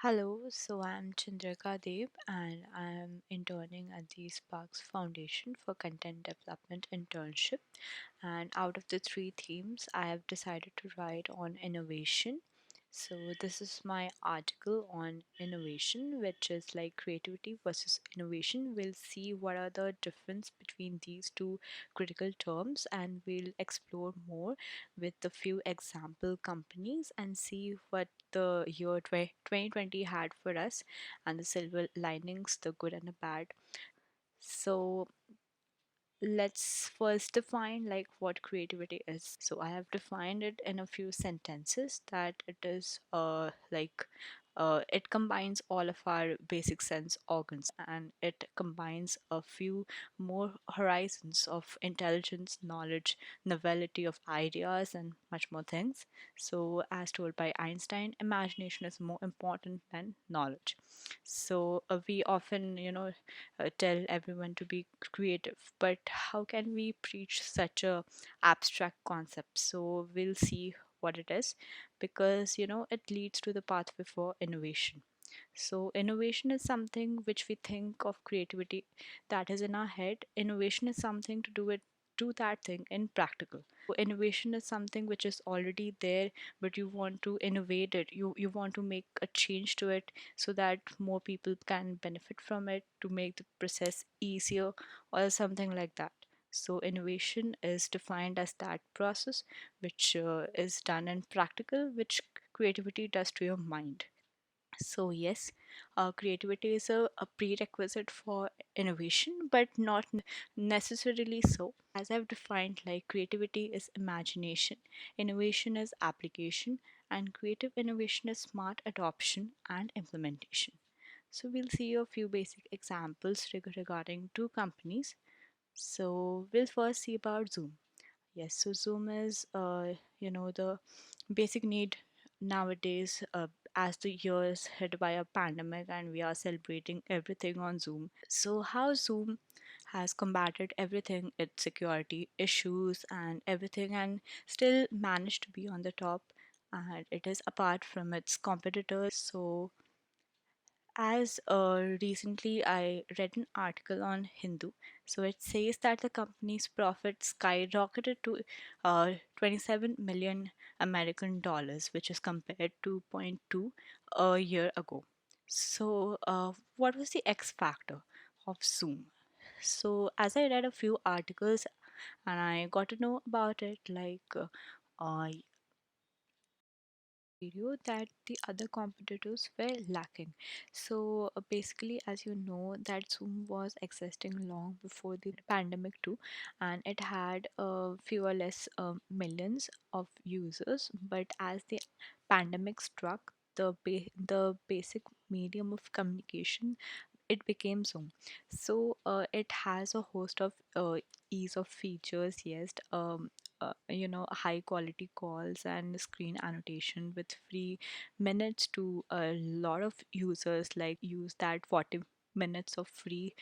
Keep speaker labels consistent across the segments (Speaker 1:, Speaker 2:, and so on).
Speaker 1: Hello, so I'm Chandrika Dev and I'm interning at the Sparks Foundation for Content Development Internship. And out of the three themes, I have decided to write on innovation. So, this is my article on innovation, which is like creativity versus innovation. We'll see what are the difference between these two critical terms, and we'll explore more with a few example companies and see what the year 2020 had for us and the silver linings, the good and the bad. So, let's first define like what creativity is. So I have defined it in a few sentences that it is it combines all of our basic sense organs and it combines a few more horizons of intelligence, knowledge, novelty of ideas, and much more things. So, as told by Einstein, imagination is more important than knowledge. So, we often, tell everyone to be creative, but how can we preach such a abstract concept? So, we'll see what it is because it leads to the pathway for innovation. So innovation is something which we think of creativity that is in our head. Innovation is something to do that thing in practical. Innovation is something which is already there, but you want to innovate it. You want to make a change to it so that more people can benefit from it to make the process easier or something like that. So innovation is defined as that process which is done in practical, which creativity does to your mind. So, yes, creativity is a prerequisite for innovation, but not necessarily so. As I've defined, like creativity is imagination, innovation is application, and creative innovation is smart adoption and implementation. So, we'll see a few basic examples regarding two companies. So, we'll first see about Zoom. Yes, so Zoom is, the basic need nowadays as the year is hit by a pandemic and we are celebrating everything on Zoom. So, how Zoom has combated everything, its security issues and everything, and still managed to be on the top. And it is apart from its competitors. So, as recently I read an article on Hindu, so it says that the company's profits skyrocketed to 27 million American dollars, which is compared to point 0.2 a year ago. So, what was the X factor of Zoom? So, as I read a few articles and I got to know about it, uh, video that the other competitors were lacking. So basically, as you know, that Zoom was existing long before the pandemic too, and it had fewer less millions of users. But as the pandemic struck, the basic medium of communication, it became Zoom. So it has a host of ease of features, yes, high quality calls and screen annotation with free minutes to a lot of users like use that 40 minutes of free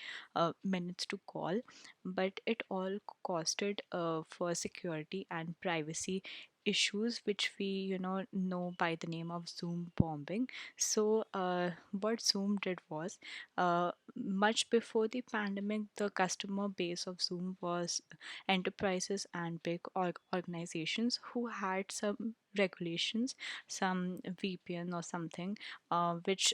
Speaker 1: minutes to call, but it all costed for security and privacy issues which we know by the name of Zoom bombing. So what Zoom did was, much before the pandemic, the customer base of Zoom was enterprises and big organizations who had some regulations, some VPN or something, which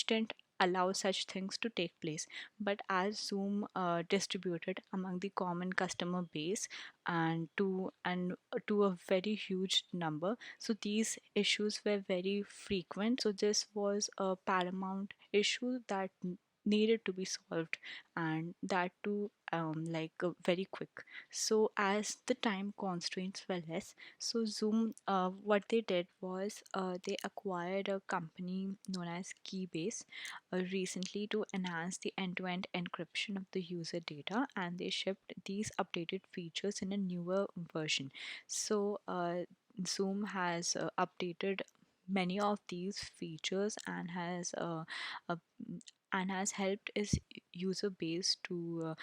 Speaker 1: didn't allow such things to take place. But as Zoom distributed among the common customer base and to a very huge number, so these issues were very frequent. So this was a paramount issue that needed to be solved, and that too very quick. So as the time constraints were less, so Zoom, what they did was they acquired a company known as Keybase recently to enhance the end-to-end encryption of the user data, and they shipped these updated features in a newer version. So Zoom has updated many of these features uh, and has helped its user base to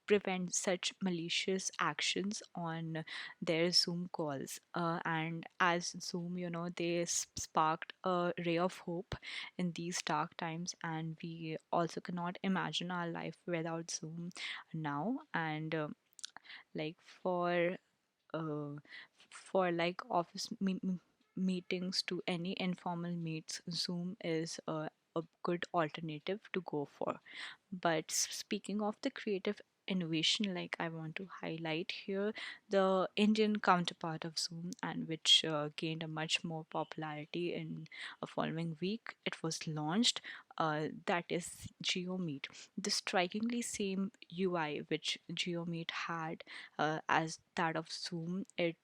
Speaker 1: prevent such malicious actions on their Zoom calls. And as Zoom, they sparked a ray of hope in these dark times, and we also cannot imagine our life without Zoom now. And like uh, for like office meetings to any informal meets, Zoom is a good alternative to go for. But speaking of the creative innovation, like I want to highlight here the Indian counterpart of Zoom, and which gained a much more popularity in a following week. It was launched. That is Geomeet. The strikingly same UI which Geomeet had as that of Zoom, it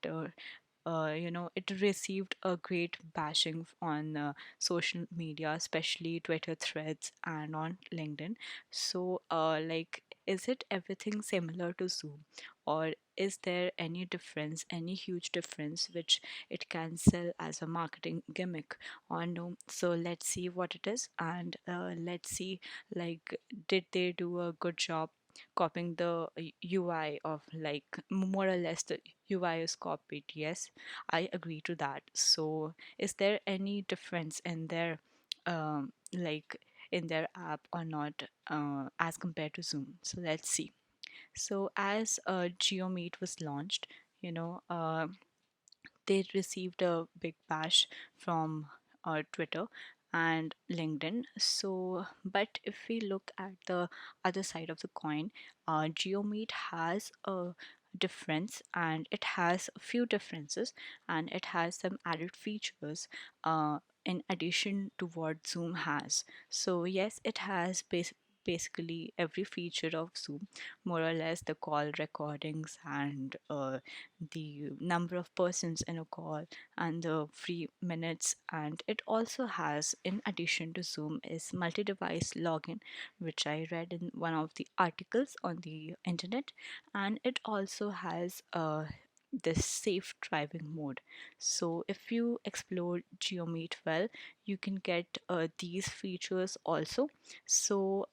Speaker 1: received a great bashing on social media, especially Twitter threads and on LinkedIn. So, is it everything similar to Zoom, or is there any difference, any huge difference, which it can sell as a marketing gimmick, or no? So let's see what it is, and let's see, like, did they do a good job copying the UI of, like, more or less the UI is copied? Yes, I agree to that. So, is there any difference in their like in their app or not as compared to Zoom? So let's see. So as GeoMeet was launched, you know, they received a big bash from Twitter and LinkedIn. So, but if we look at the other side of the coin, GeoMeet has a difference, and it has a few differences, and it has some added features in addition to what Zoom has. So yes, it has basically every feature of Zoom, more or less the call recordings and the number of persons in a call and the free minutes. And it also has, in addition to Zoom, is multi-device login, which I read in one of the articles on the internet. And it also has this safe driving mode. So if you explore Geomeet well, you can get these features also. So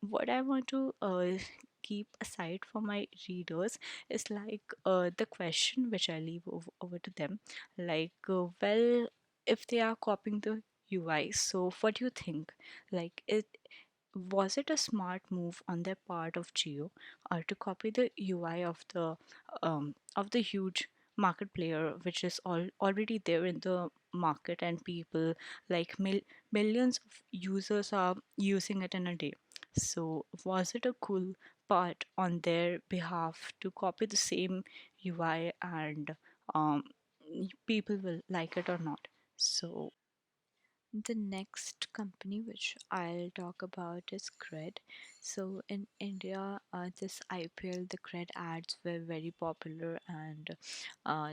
Speaker 1: what I want to keep aside for my readers is like the question which I leave over to them, like, well, if they are copying the UI, so what do you think? Like, it was it a smart move on their part of Geo to copy the UI of the huge market player which is already there in the market, and people like millions of users are using it in a day? So was it a cool part on their behalf to copy the same UI, and um, people will like it or not? So the next company which I'll talk about is Cred. So in India, this IPL, the Cred ads were very popular, and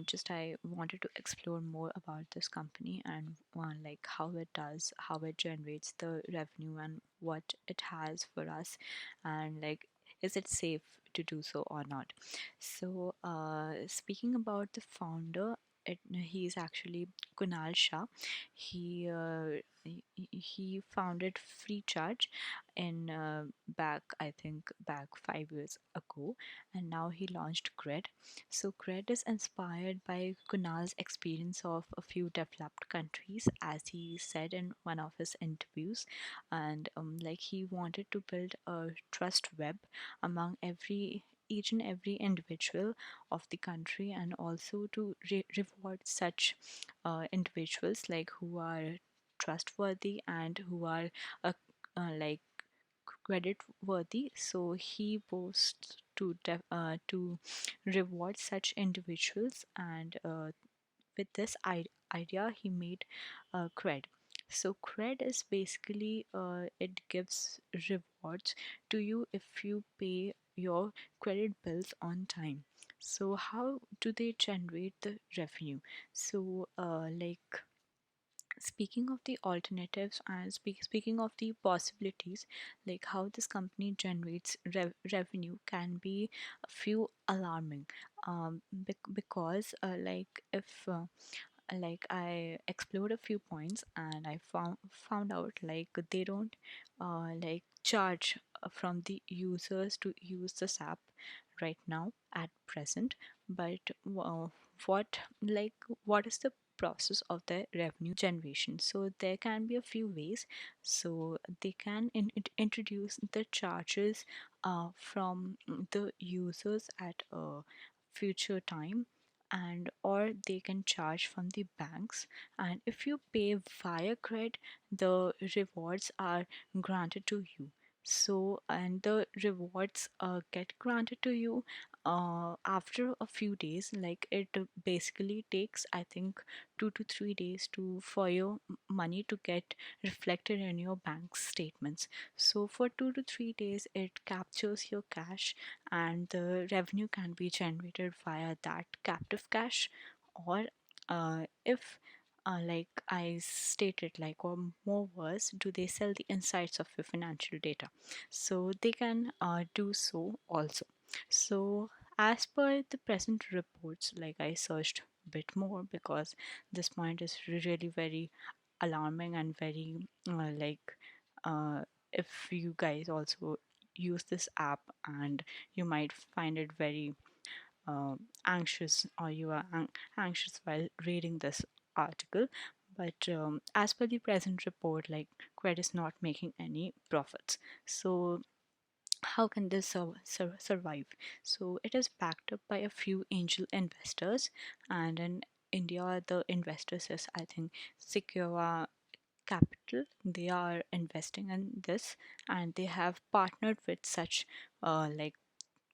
Speaker 1: just I wanted to explore more about this company and like how it does, how it generates the revenue, and what it has for us, and like, is it safe to do so or not? So, speaking about the founder, he's actually Kunal Shah. He founded Free Charge in back, I think, back 5 years ago, and now he launched Cred. So Cred is inspired by Kunal's experience of a few developed countries, as he said in one of his interviews, and like, he wanted to build a trust web among each and every individual of the country, and also to reward such individuals, like, who are trustworthy and who are like credit worthy. So he boasts to reward such individuals, and with this idea he made Cred. So Cred is basically it gives rewards to you if you pay your credit bills on time. So how do they generate the revenue? So like, speaking of the alternatives and speaking of the possibilities, like how this company generates revenue can be a few alarming, because like, if like I explored a few points and I found out like they don't like charge from the users to use this app right now at present. But what like what is the process of the revenue generation? So there can be a few ways. So they can introduce the charges from the users at a future time, and or they can charge from the banks. And if you pay via Cred, the rewards are granted to you. So and the rewards get granted to you after a few days. Like it basically takes, I think, 2 to 3 days to for your money to get reflected in your bank statements. So for 2 to 3 days it captures your cash, and the revenue can be generated via that captive cash. Or if like I stated, like, or more worse, do they sell the insights of your financial data? So they can do so also. So as per the present reports, like I searched a bit more because this point is really very alarming and very uh, if you guys also use this app, and you might find it very anxious, or you are anxious while reading this article. But as per the present report, like Cred is not making any profits. So how can this survive? So it is backed up by a few angel investors, and in India the investors is, I think, Secure Capital. They are investing in this, and they have partnered with such like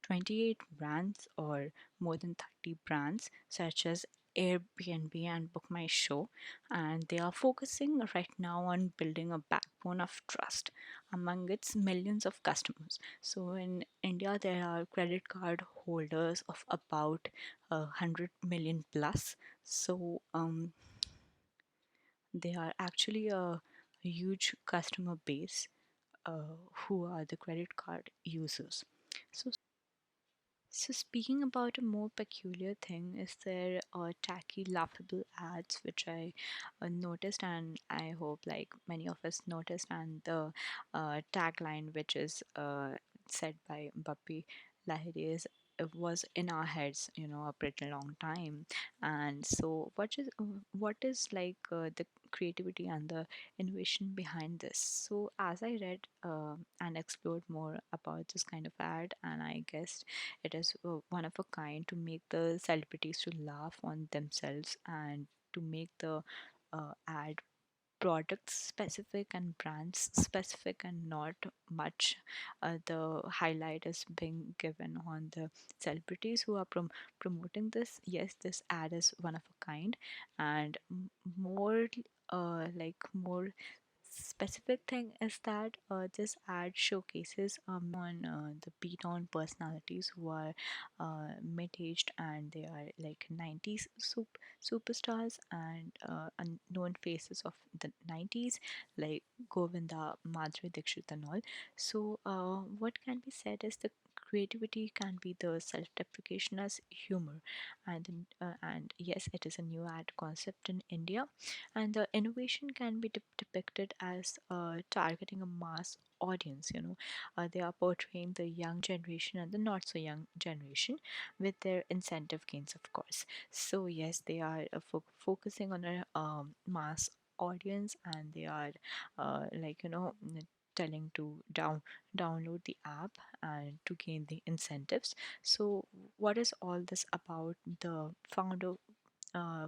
Speaker 1: 28 brands or more than 30 brands such as Airbnb and Book My Show, and they are focusing right now on building a backbone of trust among its millions of customers. So in India, there are credit card holders of about 100 million plus. So they are actually a huge customer base who are the credit card users. So, speaking about a more peculiar thing, is there tacky, laughable ads which I noticed, and I hope like many of us noticed, and the tagline which is said by Bappy Lahiri is, it was in our heads, a pretty long time. And so, what is like the creativity and the innovation behind this? So, as I read and explored more about this kind of ad, and I guess it is one of a kind to make the celebrities to laugh on themselves, and to make the ad product specific and brands specific, and not much the highlight is being given on the celebrities who are promoting this. Yes, this ad is one of a kind, and more more specific thing is that this ad showcases on the beat on personalities who are mid-aged, and they are like 90s superstars, and unknown faces of the 90s, like Govinda, Madhuri Dixit and all. So what can be said is the creativity can be the self-deprecation as humor, and yes, it is a new ad concept in India, and the innovation can be depicted as targeting a mass audience. They are portraying the young generation and the not so young generation with their incentive gains, of course. So yes, they are focusing on a mass audience, and they are telling to download the app and to gain the incentives. So what is all this about? The founder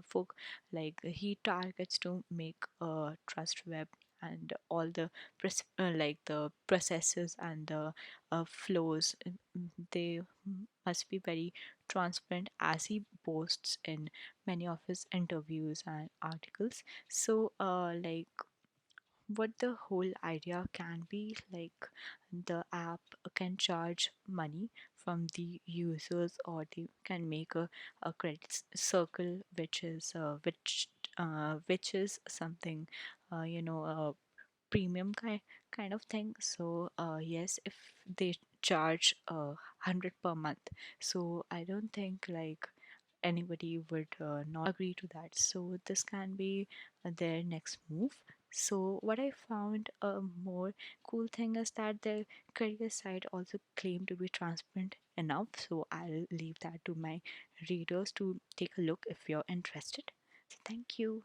Speaker 1: folk, like he targets to make a trust web, and all the like the processes and the flows, they must be very transparent, as he boasts in many of his interviews and articles. So like what the whole idea can be, like the app can charge money from the users, or they can make a credit circle, which is something a premium kind of thing. So yes, if they charge 100 per month, so I don't think like anybody would not agree to that. So this can be their next move. So what I found a more cool thing is that the career site also claim to be transparent enough. So I'll leave that to my readers to take a look if you're interested. So thank you.